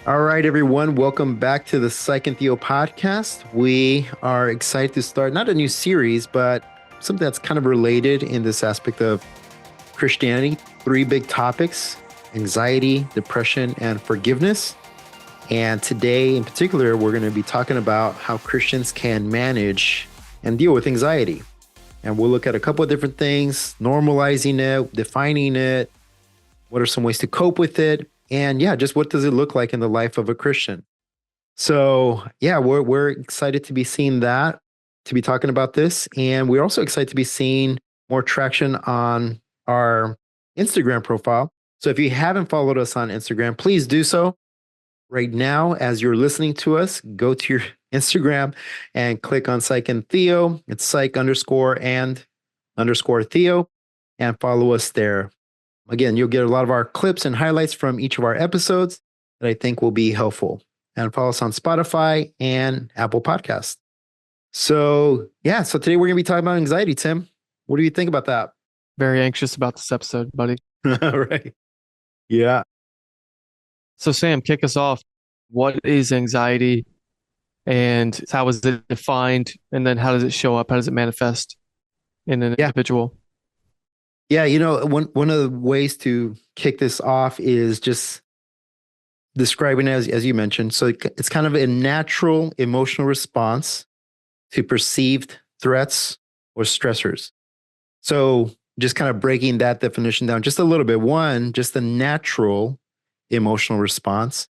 All right, everyone, welcome back to the Psych and Theo podcast. We are excited to start not a new series, but something that's kind of related in this aspect of Christianity. Three big topics: anxiety, depression, and forgiveness. And today, in particular, we're going to be talking about how Christians can manage and deal with anxiety. And we'll look at a couple of different things: normalizing it, defining it, what are some ways to cope with it, and yeah, just what does it look like in the life of a Christian. So yeah, we're excited to be seeing that, to be talking about this, and we're also excited to be seeing more traction on our Instagram profile. So if you haven't followed us on Instagram, please do so right now as you're listening to us. Go to your Instagram and click on Psych and Theo. It's Psych _and_ Theo, and follow us there. Again, you'll get a lot of our clips and highlights from each of our episodes that I think will be helpful. And follow us on Spotify and Apple Podcasts. So today we're going to be talking about anxiety, Tim. What do you think about that? Very anxious about this episode, buddy. Right. Yeah. So, Sam, kick us off. What is anxiety and how is it defined? And then how does it show up? How does it manifest in an Yeah. individual? Yeah. One of the ways to kick this off is just describing it as you mentioned. So it's kind of a natural emotional response to perceived threats or stressors. So just kind of breaking that definition down just a little bit. One, just a natural emotional response.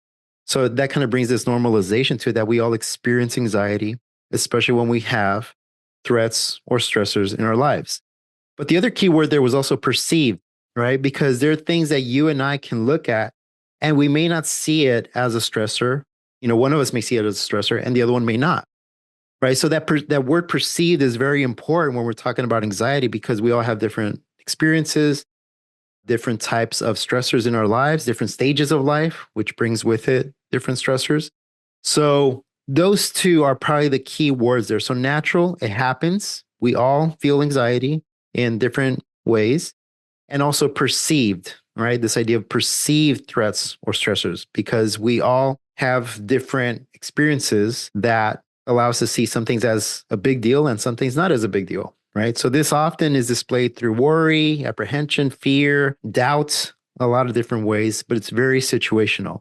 So that kind of brings this normalization to it, that we all experience anxiety, especially when we have threats or stressors in our lives. But the other key word there was also perceived, right? Because there are things that you and I can look at and we may not see it as a stressor. One of us may see it as a stressor and the other one may not. Right. So that word perceived is very important when we're talking about anxiety, because we all have different experiences, different types of stressors in our lives, different stages of life, which brings with it different stressors. So those two are probably the key words there. So natural, it happens. We all feel anxiety in different ways. And also perceived, right? This idea of perceived threats or stressors, because we all have different experiences that allow us to see some things as a big deal and some things not as a big deal, right? So this often is displayed through worry, apprehension, fear, doubt, a lot of different ways, but it's very situational.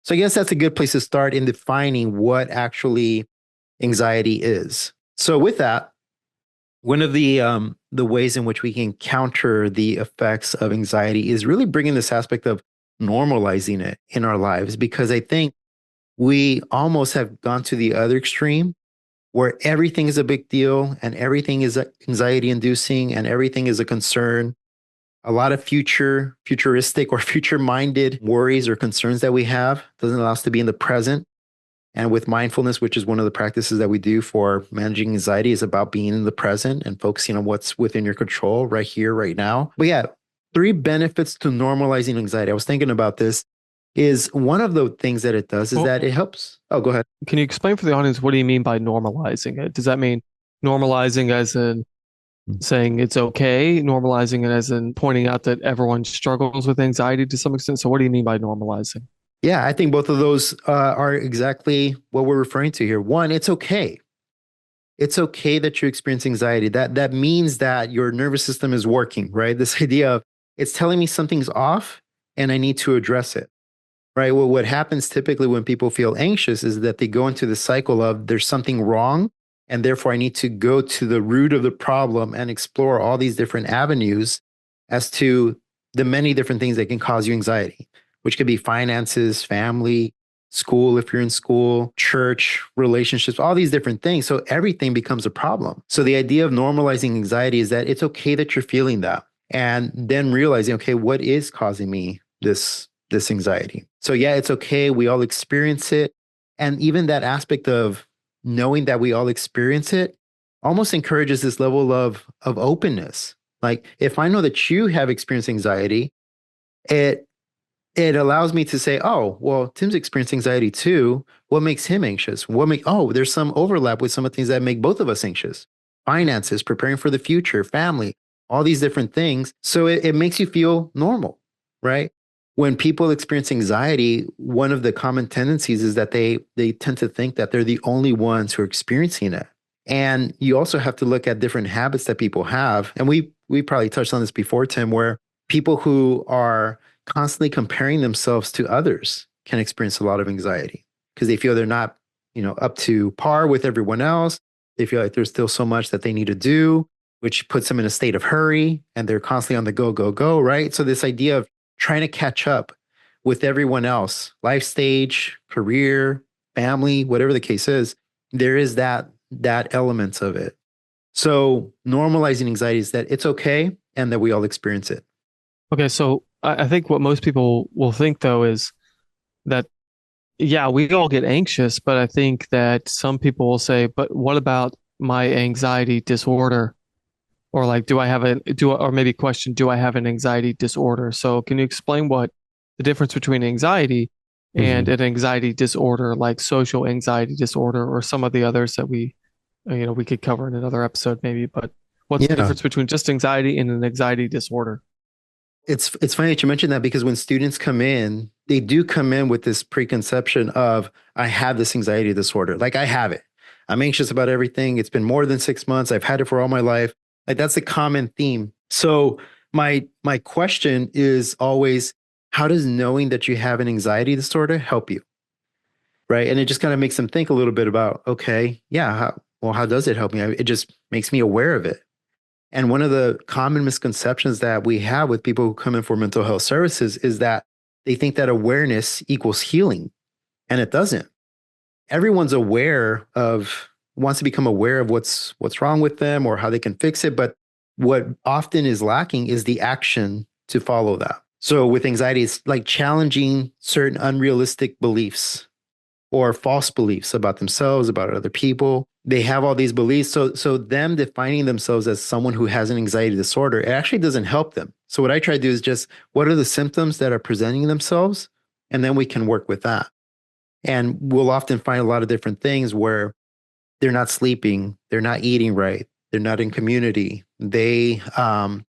So I guess that's a good place to start in defining what actually anxiety is. So with that, one of the ways in which we can counter the effects of anxiety is really bringing this aspect of normalizing it in our lives, because I think we almost have gone to the other extreme where everything is a big deal and everything is anxiety inducing and everything is a concern. A lot of futuristic or future minded worries or concerns that we have doesn't allow us to be in the present. And with mindfulness, which is one of the practices that we do for managing anxiety, is about being in the present and focusing on what's within your control right here, right now. But yeah, 3 benefits to normalizing anxiety. I was thinking about this. Is one of the things that it does is Well, that it helps. Oh, go ahead. can you explain for the audience what do you mean by normalizing it? Does that mean normalizing as in saying it's okay, normalizing it as in pointing out that everyone struggles with anxiety to some extent? So, what do you mean by normalizing? Yeah, I think both of those are exactly what we're referring to here. One, it's okay. It's okay that you experience anxiety. That means that your nervous system is working, right? This idea of it's telling me something's off and I need to address it. Right. Well, what happens typically when people feel anxious is that they go into the cycle of there's something wrong, and therefore I need to go to the root of the problem and explore all these different avenues as to the many different things that can cause you anxiety, which could be finances, family, school, if you're in school, church, relationships, all these different things. So everything becomes a problem. So the idea of normalizing anxiety is that it's okay that you're feeling that, and then realizing, okay, what is causing me this anxiety? So yeah, it's okay. We all experience it. And even that aspect of knowing that we all experience it almost encourages this level of openness. Like if I know that you have experienced anxiety, it it allows me to say, oh, well, Tim's experiencing anxiety too. What makes him anxious? There's some overlap with some of the things that make both of us anxious. Finances, preparing for the future, family, all these different things. So it makes you feel normal, right? when people experience anxiety, one of the common tendencies is that they tend to think that they're the only ones who are experiencing it. And you also have to look at different habits that people have. And we probably touched on this before, Tim, where people who are constantly comparing themselves to others can experience a lot of anxiety because they feel they're not, up to par with everyone else. They feel like there's still so much that they need to do, which puts them in a state of hurry and they're constantly on the go, go, go, right? So this idea of trying to catch up with everyone else, life stage, career, family, whatever the case is, there is that element of it. So normalizing anxiety is that it's okay and that we all experience it. Okay, so I think what most people will think though is that yeah, we all get anxious, but I think that some people will say, but what about my anxiety disorder? Or like, or maybe question, do I have an anxiety disorder? So can you explain what the difference between anxiety and Mhm. an anxiety disorder, like social anxiety disorder, or some of the others that we could cover in another episode maybe, but what's the Yeah. difference between just anxiety and an anxiety disorder? It's funny that you mentioned that because when students come in, they do come in with this preconception of I have this anxiety disorder. Like I have it. I'm anxious about everything. It's been more than 6 months. I've had it for all my life. Like that's a common theme. So my question is always, how does knowing that you have an anxiety disorder help you? Right. And it just kind of makes them think a little bit about, okay, yeah, how does it help me? It just makes me aware of it. And one of the common misconceptions that we have with people who come in for mental health services is that they think that awareness equals healing, and it doesn't. Everyone's wants to become aware of what's wrong with them or how they can fix it, but what often is lacking is the action to follow that. So with anxiety, it's like challenging certain unrealistic beliefs or false beliefs about themselves, about other people. They have all these beliefs. So them defining themselves as someone who has an anxiety disorder, it actually doesn't help them. So what I try to do is just what are the symptoms that are presenting themselves? And then we can work with that. And we'll often find a lot of different things where they're not sleeping, they're not eating right, they're not in community, they aren't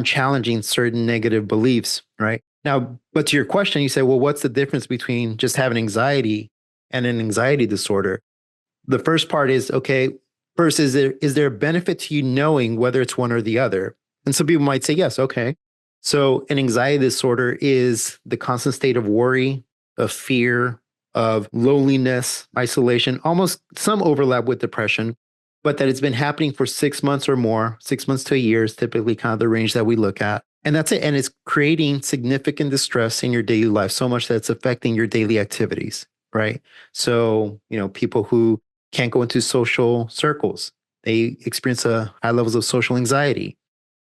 challenging certain negative beliefs, right? Now, but to your question, you say, well, what's the difference between just having anxiety and an anxiety disorder? The first part is, okay, first, is there a benefit to you knowing whether it's one or the other? And some people might say, yes, okay. So an anxiety disorder is the constant state of worry, of fear, of loneliness, isolation, almost some overlap with depression, but that it's been happening for 6 months or more. 6 months to a year is typically kind of the range that we look at. And that's it. And it's creating significant distress in your daily life, so much that it's affecting your daily activities, right? So, people who can't go into social circles, they experience a high levels of social anxiety.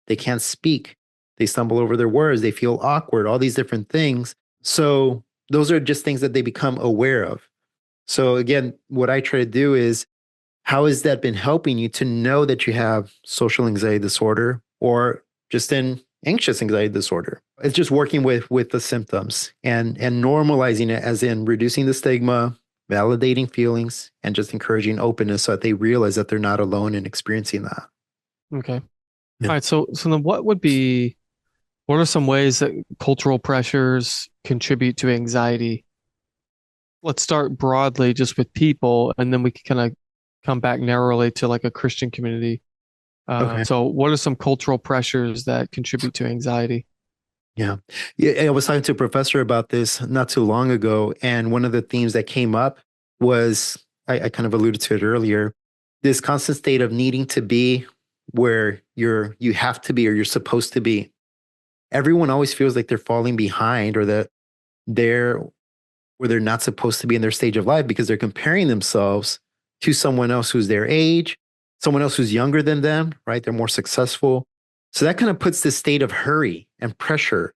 They can't speak. They stumble over their words. They feel awkward, all these different things. So those are just things that they become aware of. So again, what I try to do is how has that been helping you to know that you have social anxiety disorder or just an anxious anxiety disorder? It's just working with the symptoms and normalizing it as in reducing the stigma, validating feelings, and just encouraging openness so that they realize that they're not alone in experiencing that. Okay. All Yeah. right. So then what are some ways that cultural pressures contribute to anxiety? Let's start broadly just with people, and then we can kind of come back narrowly to like a Christian community. Okay. So what are some cultural pressures that contribute to anxiety? Yeah. Yeah. I was talking to a professor about this not too long ago. And one of the themes that came up was I kind of alluded to it earlier, this constant state of needing to be where you have to be or you're supposed to be. Everyone always feels like they're falling behind or that they're where they're not supposed to be in their stage of life because they're comparing themselves to someone else who's their age, someone else who's younger than them, right? They're more successful. So that kind of puts this state of hurry and pressure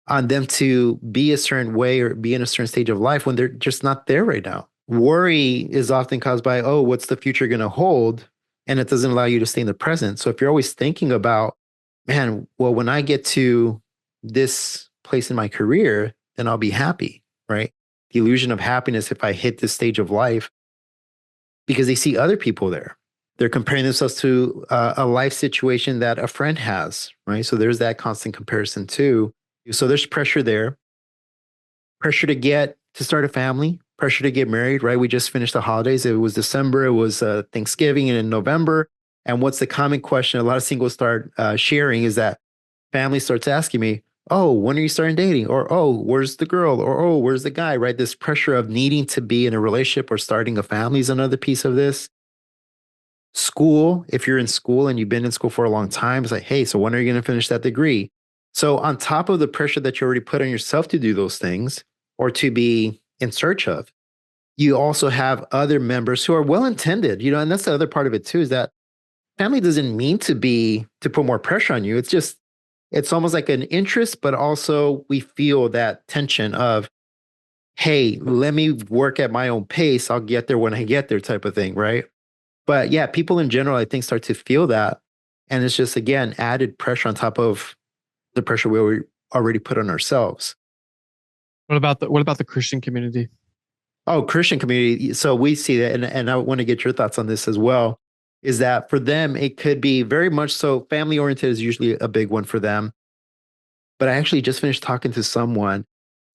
on them to be a certain way or be in a certain stage of life when they're just not there right now. Worry is often caused by, oh, what's the future going to hold? And it doesn't allow you to stay in the present. So if you're always thinking about, man, well, when I get to this place in my career, then I'll be happy, right? The illusion of happiness if I hit this stage of life because they see other people there. They're comparing themselves to a life situation that a friend has, right? So there's that constant comparison too. So there's pressure there. pressure to start a family, pressure to get married, right? We just finished the holidays. It was December, it was Thanksgiving and in November. And what's the common question a lot of singles start sharing is that family starts asking me, oh, when are you starting dating? Or, oh, where's the girl? Or, oh, where's the guy, right? This pressure of needing to be in a relationship or starting a family is another piece of this. School, if you're in school and you've been in school for a long time, it's like, hey, so when are you going to finish that degree? So, on top of the pressure that you already put on yourself to do those things or to be in search of, you also have other members who are well intended, and that's the other part of it too, is that family doesn't mean to put more pressure on you. It's almost like an interest, but also we feel that tension of, hey, let me work at my own pace. I'll get there when I get there type of thing, right? But yeah, people in general, I think, start to feel that. And it's just, again, added pressure on top of the pressure we already put on ourselves. What about the Christian community? Oh, Christian community. So we see that, and I want to get your thoughts on this as well, is that for them, it could be very much so family oriented is usually a big one for them. But I actually just finished talking to someone,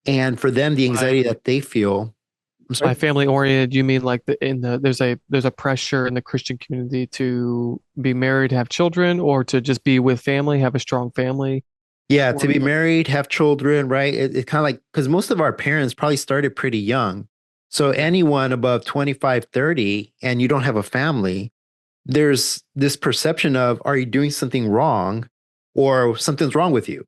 and for them, the anxiety By that they feel, I'm by sorry. family oriented, you mean like there's a pressure in the Christian community to be married, have children, or to just be with family, have a strong family? Yeah, to Or be married, have children, right? It kind of like, because most of our parents probably started pretty young. So yeah. anyone above 25, 30, and you don't have a family, there's this perception of, are you doing something wrong or something's wrong with you?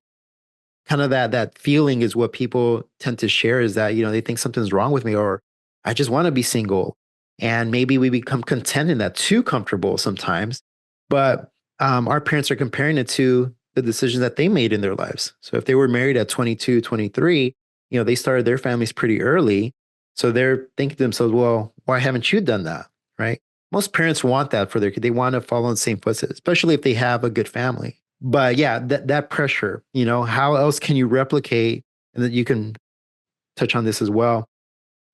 Kind of that feeling is what people tend to share is that, they think something's wrong with me or I just want to be single. And maybe we become content in that, too comfortable sometimes. But our parents are comparing it to the decisions that they made in their lives. So if they were married at 22, 23, they started their families pretty early. So they're thinking to themselves, well, why haven't you done that? Right? Most parents want that for their kid. They want to follow in the same footsteps, especially if they have a good family. But yeah, that pressure, how else can you replicate, and that you can touch on this as well.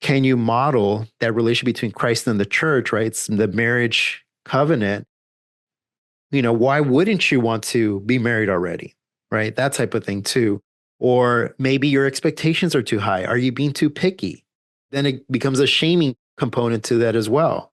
Can you model that relationship between Christ and the church, right? It's the marriage covenant. Why wouldn't you want to be married already? Right? That type of thing too. Or maybe your expectations are too high. Are you being too picky? Then it becomes a shaming component to that as well.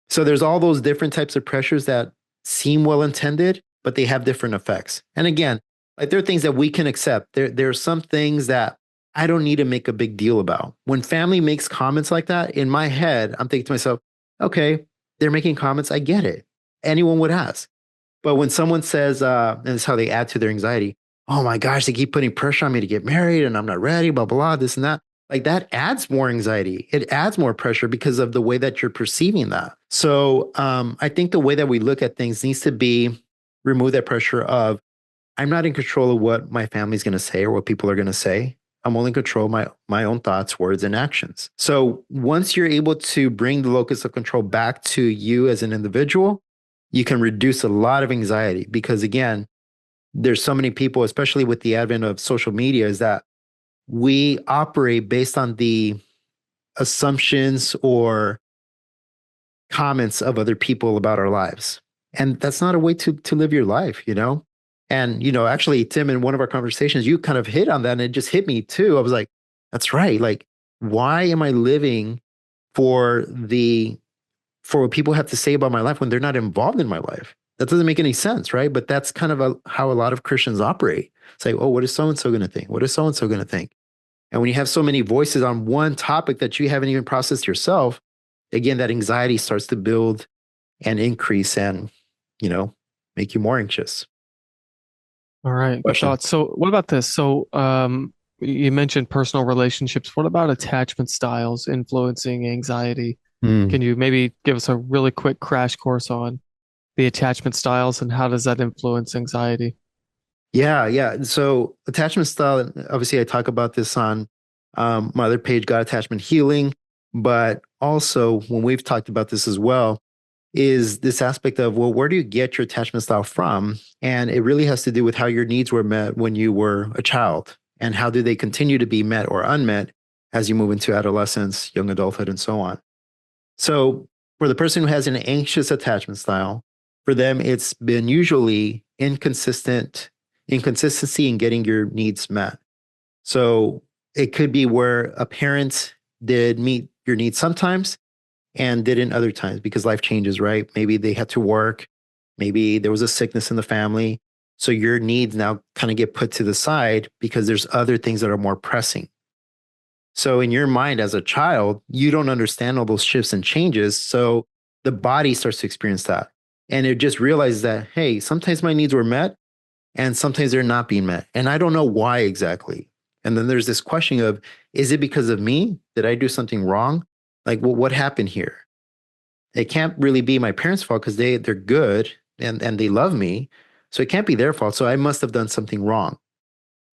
So there's all those different types of pressures that seem well intended, but they have different effects. And again, like there are things that we can accept. There are some things that I don't need to make a big deal about. When family makes comments like that, in my head, I'm thinking to myself, okay, they're making comments. I get it. Anyone would ask. But when someone says, and this is how they add to their anxiety, oh my gosh, they keep putting pressure on me to get married and I'm not ready, blah, blah, this and that. Like that adds more anxiety. It adds more pressure because of the way that you're perceiving that. So I think the way that we look at things needs to be remove that pressure of I'm not in control of what my family's going to say or what people are going to say. I'm only in control of my own thoughts, words, and actions. So once you're able to bring the locus of control back to you as an individual, you can reduce a lot of anxiety because again, there's so many people, especially with the advent of social media, is that we operate based on the assumptions or comments of other people about our lives. And that's not a way to live your life. And, actually, Tim, in one of our conversations, you kind of hit on that and it just hit me too. I was like, that's right. Like, why am I living for for what people have to say about my life when they're not involved in my life? That doesn't make any sense, right? But that's kind of how a lot of Christians operate. Say, oh, what is so and so going to think? What is so and so going to think? And when you have so many voices on one topic that you haven't even processed yourself, again, that anxiety starts to build and increase and, you know, make you more anxious. All right, good Question. thoughts. So, what about this? So, you mentioned personal relationships. What about attachment styles influencing anxiety? Hmm. Can you maybe give us a really quick crash course on the attachment styles and how does that influence anxiety? Yeah, yeah. So attachment style, obviously I talk about this on my other page, God Attachment Healing, but also when we've talked about this as well, is this aspect of, well, where do you get your attachment style from? And it really has to do with how your needs were met when you were a child and how do they continue to be met or unmet as you move into adolescence, young adulthood, and so on. So for the person who has an anxious attachment style, for them, it's been usually inconsistency in getting your needs met. So It could be where a parent did meet your needs sometimes and didn't other times because life changes, right? Maybe they had to work. Maybe there was a sickness in the family. So your needs now kind of get put to the side because there's other things that are more pressing. So in your mind as a child, you don't understand all those shifts and changes. So the body starts to experience that. And it just realizes that, hey, sometimes my needs were met and sometimes they're not being met. And I don't know why exactly. And then there's this question of, is it because of me? Did I do something wrong? Like, well, what happened here? It can't really be my parents' fault because they're good and they love me. So it can't be their fault. So I must have done something wrong.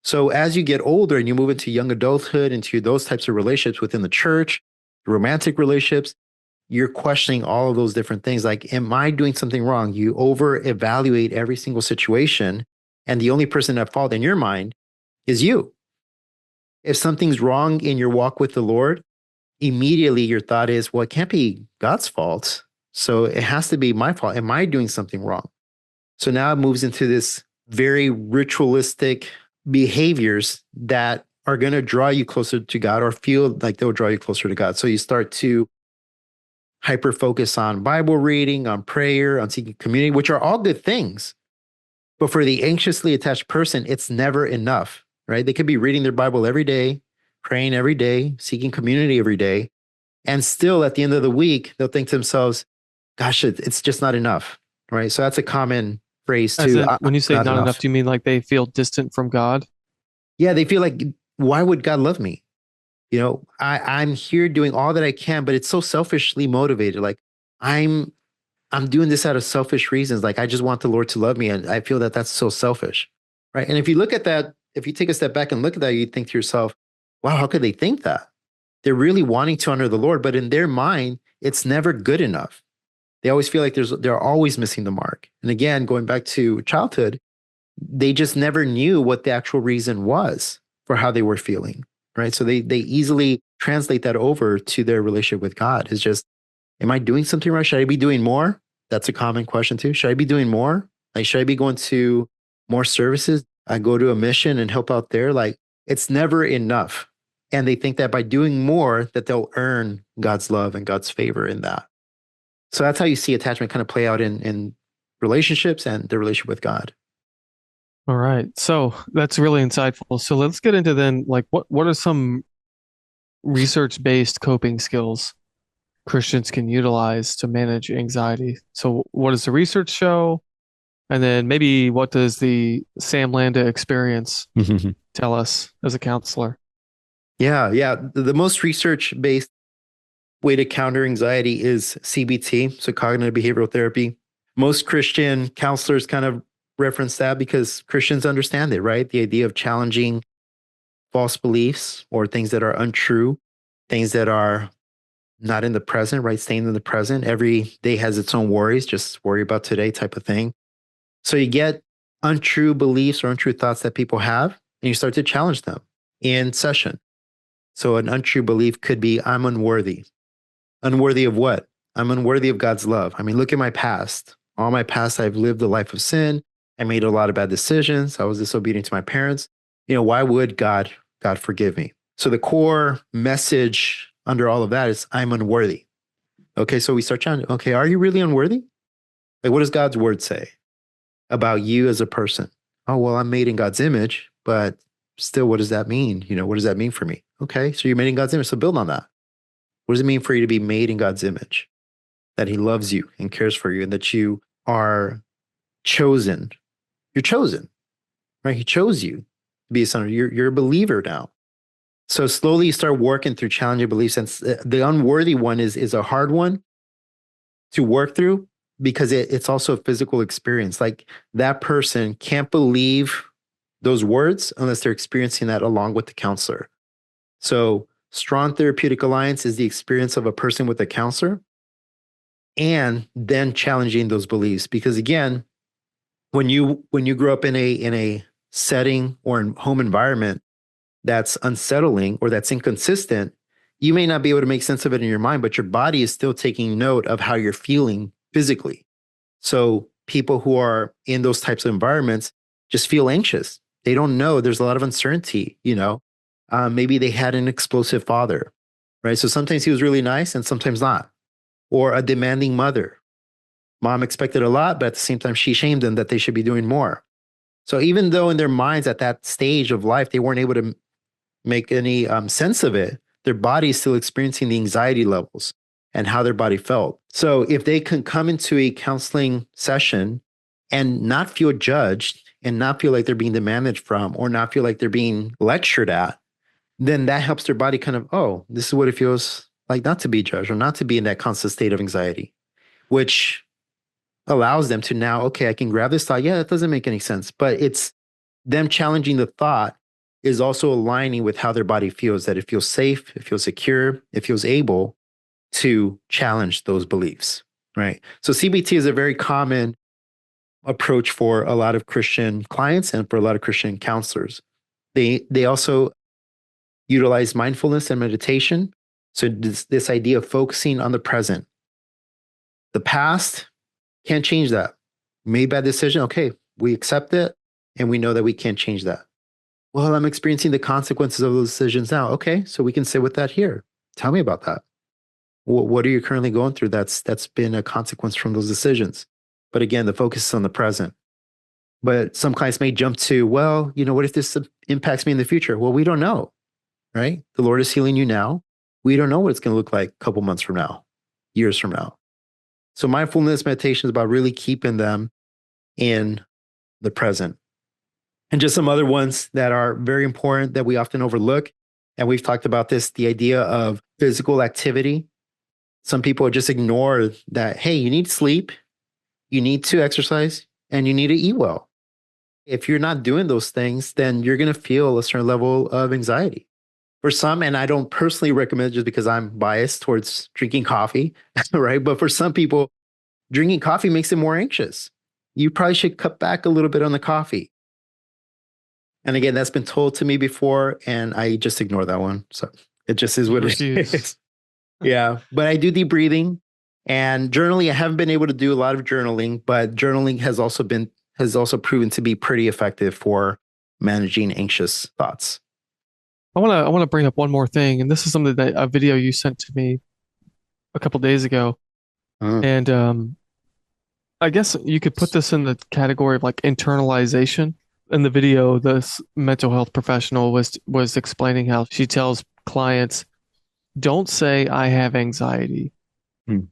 So as you get older and you move into young adulthood, into those types of relationships within the church, romantic relationships, you're questioning all of those different things. Like, am I doing something wrong? You over evaluate every single situation. And the only person at fault in your mind is you. If something's wrong in your walk with the Lord, immediately your thought is, well, it can't be God's fault. So it has to be my fault. Am I doing something wrong? So now it moves into this very ritualistic behaviors that are going to draw you closer to God or feel like they'll draw you closer to God. So you start to hyper focus on Bible reading, on prayer, on seeking community, which are all good things. But for the anxiously attached person, it's never enough, right? They could be reading their Bible every day, praying every day, seeking community every day. And still at the end of the week, they'll think to themselves, gosh, it's just not enough, right? So that's a common phrase As too. in, when you say Not not enough, enough. do you mean like they feel distant from God? Yeah, they feel like, why would God love me? I'm here doing all that I can, but it's so selfishly motivated. Like I'm I'm doing this out of selfish reasons. Like I just want the Lord to love me, and I feel that that's so selfish, right? And if you look at that, if you take a step back and look at that, you think to yourself, "Wow, how could they think that? They're really wanting to honor the Lord, but in their mind, it's never good enough. They always feel like they're always missing the mark." And again, going back to childhood, they just never knew what the actual reason was for how they were feeling, right? So they easily translate that over to their relationship with God. It's just, am I doing something right? Should I be doing more? That's a common question too. Should I be doing more? Like, should I be going to more services? I go to a mission and help out there. Like, it's never enough. And they think that by doing more, that they'll earn God's love and God's favor in that. So that's how you see attachment kind of play out in relationships and the relationship with God. All right. So that's really insightful. So let's get into then like what are some research-based coping skills Christians can utilize to manage anxiety? So what does the research show? And then maybe what does the Sam Landa experience tell us as a counselor? Yeah, yeah. The most research-based way to counter anxiety is CBT, so cognitive behavioral therapy. Most Christian counselors kind of reference that because Christians understand it, right? The idea of challenging false beliefs or things that are untrue, things that are not in the present, right? Staying in the present. Every day has its own worries, just worry about today type of thing. So you get untrue beliefs or untrue thoughts that people have, and you start to challenge them in session. So an untrue belief could be, I'm unworthy. Unworthy of what? I'm unworthy of God's love. I mean, look at my past. All my past, I've lived a life of sin. I made a lot of bad decisions. I was disobedient to my parents. Why would God forgive me? So the core message under all of that is I'm unworthy. Okay, so we start challenging. Okay, are you really unworthy? Like, what does God's word say about you as a person? Oh, well, I'm made in God's image, but still, what does that mean? What does that mean for me? Okay, so you're made in God's image. So build on that. What does it mean for you to be made in God's image? That he loves you and cares for you and that you are chosen. You're chosen, right? He chose you to be a son. You're a believer now. So slowly you start working through challenging beliefs. And the unworthy one is a hard one to work through because it's also a physical experience. Like that person can't believe those words unless they're experiencing that along with the counselor. So strong therapeutic alliance is the experience of a person with a counselor and then challenging those beliefs. Because again, when you grow up in a setting or in home environment that's unsettling or that's inconsistent, you may not be able to make sense of it in your mind, but your body is still taking note of how you're feeling physically. So people who are in those types of environments just feel anxious. They don't know. There's a lot of uncertainty. Maybe they had an explosive father, right? So sometimes he was really nice and sometimes not. Or a demanding mother. Mom expected a lot, but at the same time, she shamed them that they should be doing more. So even though in their minds at that stage of life, they weren't able to make any sense of it, their body is still experiencing the anxiety levels and how their body felt. So if they can come into a counseling session and not feel judged and not feel like they're being demanded from or not feel like they're being lectured at, then that helps their body kind of, oh, this is what it feels like not to be judged or not to be in that constant state of anxiety, which allows them to now, okay, I can grab this thought. Yeah, that doesn't make any sense. But it's them challenging the thought is also aligning with how their body feels, that it feels safe, it feels secure, it feels able to challenge those beliefs, right? So CBT is a very common approach for a lot of Christian clients and for a lot of Christian counselors. They also utilize mindfulness and meditation. So this idea of focusing on the present. The past, can't change that. Made bad decision. Okay, we accept it and we know that we can't change that. Well, I'm experiencing the consequences of those decisions now. Okay, so we can sit with that here. Tell me about that. What are you currently going through that's been a consequence from those decisions? But again, the focus is on the present. But some clients may jump to, well, what if this impacts me in the future? Well, we don't know, right? The Lord is healing you now. We don't know what it's going to look like a couple months from now, years from now. So mindfulness meditation is about really keeping them in the present. And just some other ones that are very important that we often overlook. And we've talked about this, the idea of physical activity. Some people just ignore that, hey, you need sleep, you need to exercise, and you need to eat well. If you're not doing those things, then you're going to feel a certain level of anxiety. For some, and I don't personally recommend it just because I'm biased towards drinking coffee, right? But for some people, drinking coffee makes them more anxious. You probably should cut back a little bit on the coffee. And again, that's been told to me before, and I just ignore that one. So it just is what it is. Yeah. But I do deep breathing and journaling. I haven't been able to do a lot of journaling, but journaling has also proven to be pretty effective for managing anxious thoughts. I want to bring up one more thing, and this is something that a video you sent to me a couple days ago, and I guess you could put this in the category of like internalization. In the video, this mental health professional was explaining how she tells clients, "Don't say I have anxiety.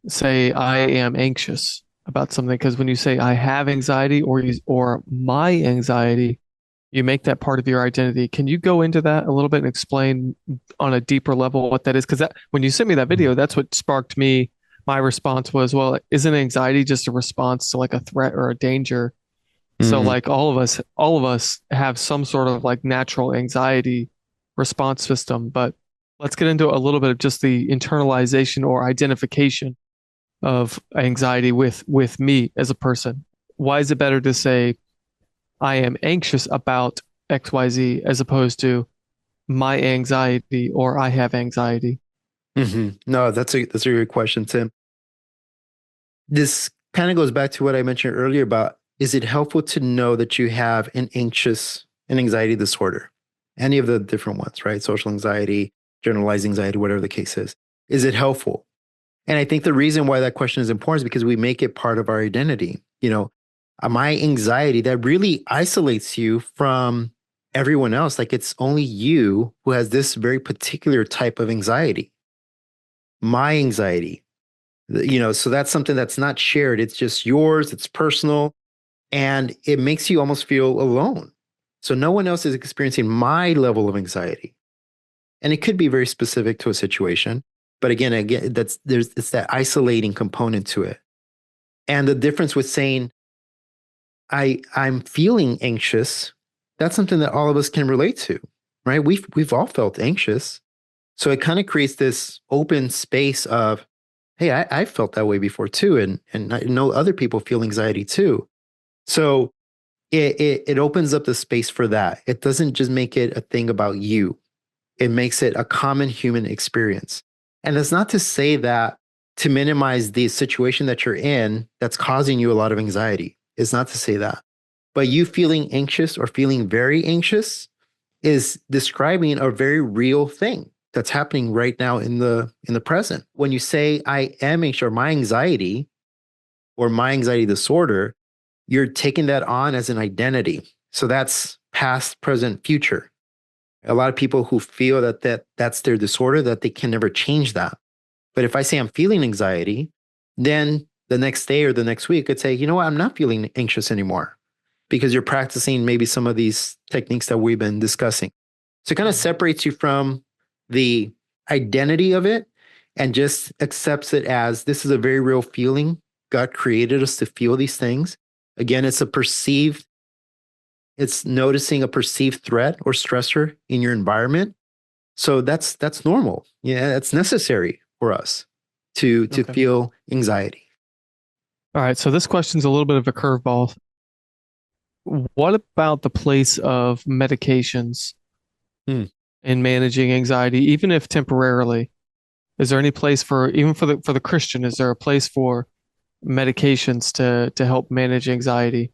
Say I am anxious about something." Because when you say I have anxiety or my anxiety, you make that part of your identity. Can you go into that a little bit and explain on a deeper level what that is? Because that when you sent me that video, that's what sparked me. My response was, well, isn't anxiety just a response to like a threat or a danger? So like all of us have some sort of like natural anxiety response system, but let's get into a little bit of just the internalization or identification of anxiety with me as a person. Why is it better to say I am anxious about XYZ as opposed to my anxiety or I have anxiety? No, that's a great question, Tim. This kind of goes back to what I mentioned earlier about, is it helpful to know that you have an anxiety disorder? Any of the different ones, right? Social anxiety, generalized anxiety, whatever the case is. Is it helpful? And I think the reason why that question is important is because we make it part of our identity. My anxiety that really isolates you from everyone else. Like it's only you who has this very particular type of anxiety. My anxiety, so that's something that's not shared. It's just yours, it's personal, and it makes you almost feel alone. So no one else is experiencing my level of anxiety. And it could be very specific to a situation. But again, it's that isolating component to it. And the difference with saying, I'm feeling anxious, that's something that all of us can relate to, right? We've all felt anxious. So it kind of creates this open space of, hey, I felt that way before too. And I know other people feel anxiety too. So it opens up the space for that. It doesn't just make it a thing about you. It makes it a common human experience. And it's not to say that to minimize the situation that you're in that's causing you a lot of anxiety. It's not to say that. But you feeling anxious or feeling very anxious is describing a very real thing that's happening right now in the present. When you say I am anxious or my anxiety disorder, you're taking that on as an identity. So that's past, present, future. A lot of people who feel that's their disorder, that they can never change that. But if I say I'm feeling anxiety, then the next day or the next week, I could say, you know what, I'm not feeling anxious anymore because you're practicing maybe some of these techniques that we've been discussing. So it kind of separates you from the identity of it and just accepts it as this is a very real feeling. God created us to feel these things. Again, it's noticing a perceived threat or stressor in your environment. So that's normal. Yeah, it's necessary for us to Okay. feel anxiety. All right. So this question's a little bit of a curveball. What about the place of medications Hmm. in managing anxiety, even if temporarily? Is there any place for even for the Christian? Is there a place for medications to help manage anxiety?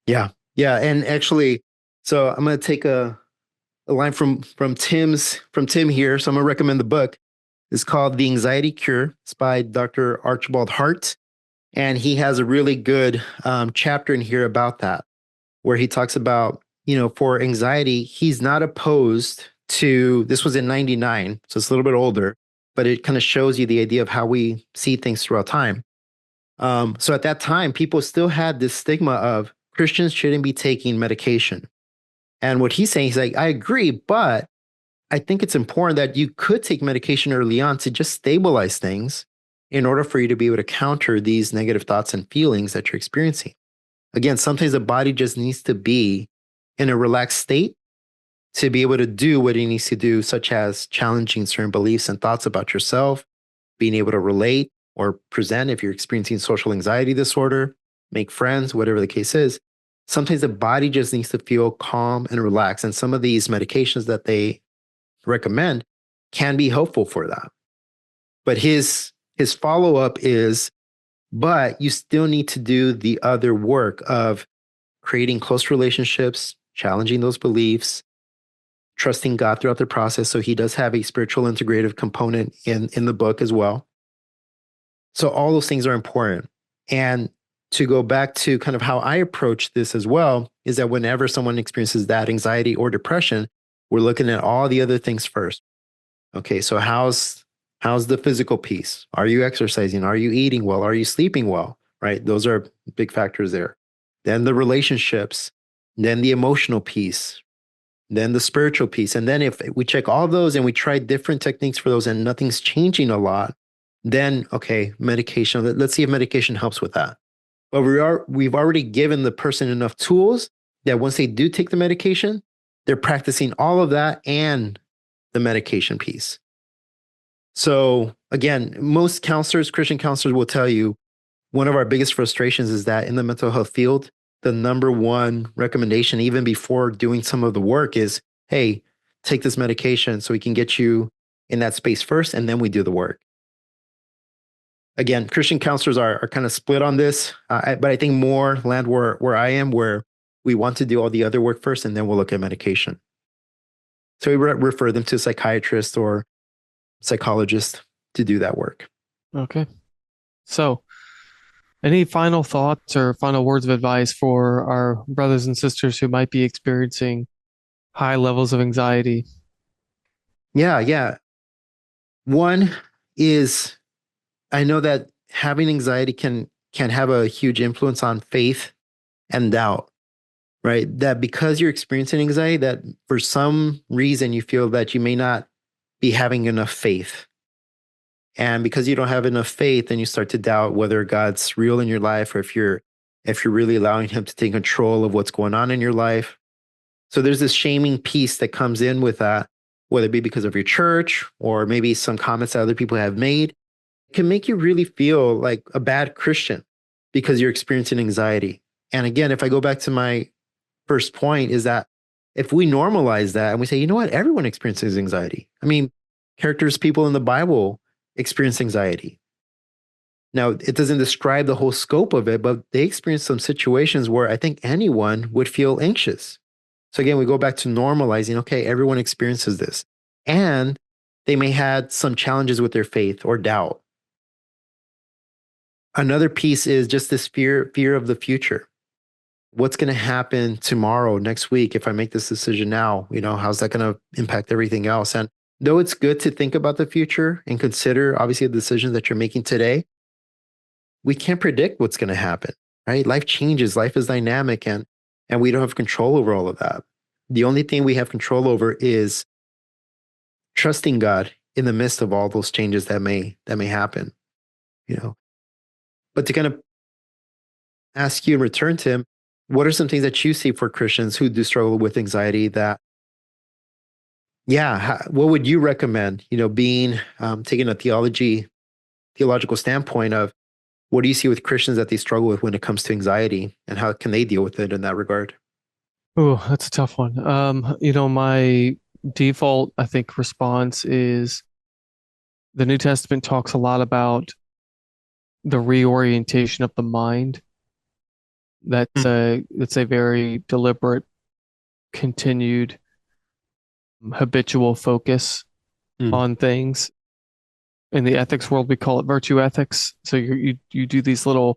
Yeah. Yeah. And actually, so I'm gonna take a line from Tim here. So I'm gonna recommend the book. It's called The Anxiety Cure. It's by Dr. Archibald Hart. And he has a really good chapter in here about that, where he talks about, for anxiety, he's not opposed to this was in 99, so it's a little bit older, but it kind of shows you the idea of how we see things throughout time. So at that time, people still had this stigma of Christians shouldn't be taking medication. And what he's saying, he's like, I agree, but I think it's important that you could take medication early on to just stabilize things in order for you to be able to counter these negative thoughts and feelings that you're experiencing. Again, sometimes the body just needs to be in a relaxed state to be able to do what it needs to do, such as challenging certain beliefs and thoughts about yourself, being able to relate or present if you're experiencing social anxiety disorder, make friends, whatever the case is. Sometimes the body just needs to feel calm and relaxed. And some of these medications that they recommend can be helpful for that. But his follow-up is, but you still need to do the other work of creating close relationships, challenging those beliefs, trusting God throughout the process. So he does have a spiritual integrative component in the book as well. So all those things are important. And to go back to kind of how I approach this as well, is that whenever someone experiences that anxiety or depression, we're looking at all the other things first. Okay, so how's the physical piece? Are you exercising? Are you eating well? Are you sleeping well? Right? Those are big factors there. Then the relationships, then the emotional piece, then the spiritual piece. And then if we check all those and we try different techniques for those and nothing's changing a lot, then okay, medication. Let's see if medication helps with that. But we've already given the person enough tools that once they do take the medication, they're practicing all of that and the medication piece. So again, most counselors, Christian counselors will tell you one of our biggest frustrations is that in the mental health field, the number one recommendation, even before doing some of the work, is hey, take this medication so we can get you in that space first, and then we do the work. Again, Christian counselors are kind of split on this, but I think more land where I am, where we want to do all the other work first, and then we'll look at medication. So we refer them to a psychiatrist or psychologist to do that work. Okay. So, any final thoughts or final words of advice for our brothers and sisters who might be experiencing high levels of anxiety? Yeah, yeah. One is I know that having anxiety can have a huge influence on faith and doubt, right? That because you're experiencing anxiety, that for some reason you feel that you may not be having enough faith. And because you don't have enough faith, then you start to doubt whether God's real in your life or if you're really allowing him to take control of what's going on in your life. So there's this shaming piece that comes in with that, whether it be because of your church or maybe some comments that other people have made. It can make you really feel like a bad Christian because you're experiencing anxiety. And again, if I go back to my first point, is that if we normalize that and we say, you know what, everyone experiences anxiety. I mean, people in the Bible experience anxiety. Now, it doesn't describe the whole scope of it, but they experience some situations where I think anyone would feel anxious. So again, we go back to normalizing, okay, everyone experiences this. And they may had some challenges with their faith or doubt. Another piece is just this fear of the future. What's going to happen tomorrow, next week, if I make this decision now? How's that going to impact everything else? And though it's good to think about the future and consider obviously the decisions that you're making today, we can't predict what's going to happen, right? Life changes, life is dynamic, and we don't have control over all of that. The only thing we have control over is trusting God in the midst of all those changes that may happen, But to kind of ask you in return, Tim, what are some things that you see for Christians who do struggle with anxiety that, what would you recommend, being taking a theological standpoint of what do you see with Christians that they struggle with when it comes to anxiety, and how can they deal with it in that regard? Oh, that's a tough one. My default, I think, response is the New Testament talks a lot about the reorientation of the mind. That's a very deliberate, continued, habitual focus on things. In the ethics world, we call it virtue ethics. So you do these you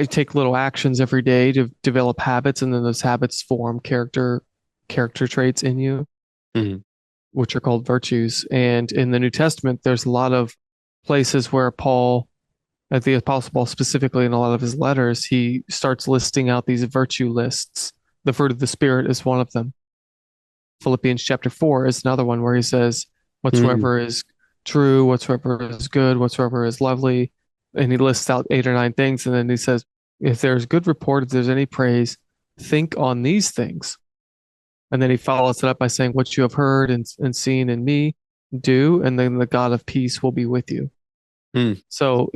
take little actions every day to develop habits, and then those habits form character traits in you, which are called virtues. And in the New Testament, there's a lot of places where Paul, the Apostle Paul specifically, in a lot of his letters, he starts listing out these virtue lists. The fruit of the Spirit is one of them. Philippians chapter 4 is another one where he says, whatsoever is true, whatsoever is good, whatsoever is lovely. And he lists out 8 or 9 things. And then he says, if there's good report, if there's any praise, think on these things. And then he follows it up by saying, what you have heard and seen in me, do, and then the God of peace will be with you. So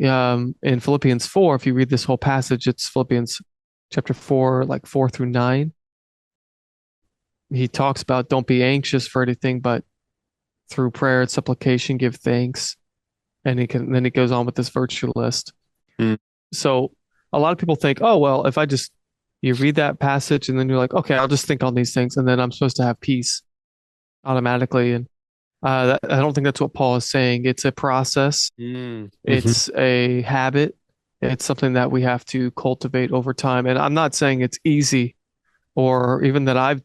in Philippians 4, if you read this whole passage, it's Philippians chapter 4, like 4 through 9. He talks about don't be anxious for anything, but through prayer and supplication, give thanks. And then he goes on with this virtue list. So a lot of people think, oh, well, if you read that passage and then you're like, okay, I'll just think on these things, and then I'm supposed to have peace automatically. And I don't think that's what Paul is saying. It's a process. It's a habit. It's something that we have to cultivate over time. And I'm not saying it's easy, or even that I've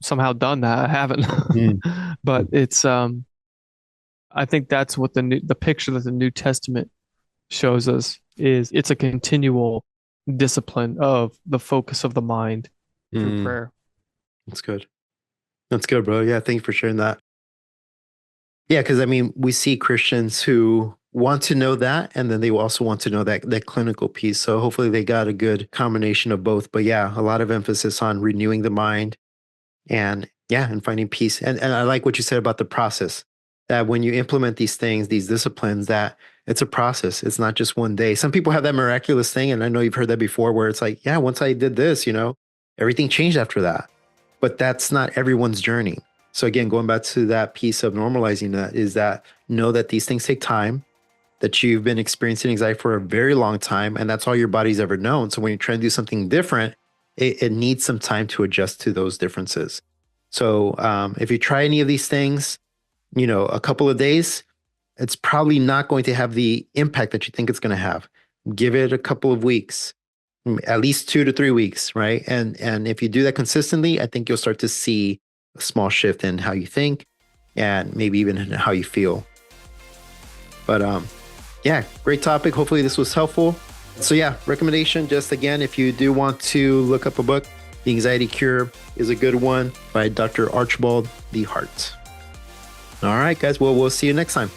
somehow done that. I haven't. But it's I think that's what the picture that the New Testament shows us is it's a continual discipline of the focus of the mind through prayer. That's good. That's good, bro. Yeah, thank you for sharing that. Yeah, because we see Christians who want to know that, and then they also want to know that clinical piece. So hopefully they got a good combination of both. But yeah, a lot of emphasis on renewing the mind and finding peace. And I like what you said about the process, that when you implement these things, these disciplines, that it's a process. It's not just one day. Some people have that miraculous thing, and I know you've heard that before, where it's like, yeah, once I did this, everything changed after that. But that's not everyone's journey. So again, going back to that piece of normalizing that, is that know that these things take time, that you've been experiencing anxiety for a very long time, and that's all your body's ever known. So when you're trying to do something different, it needs some time to adjust to those differences. So if you try any of these things, a couple of days, it's probably not going to have the impact that you think it's going to have. Give it a couple of weeks, at least 2 to 3 weeks, right? And if you do that consistently, I think you'll start to see a small shift in how you think and maybe even in how you feel. But great topic. Hopefully this was helpful. So recommendation, just again, if you do want to look up a book, The Anxiety Cure is a good one by Dr. Archibald D. Hart. All right, guys. Well, we'll see you next time.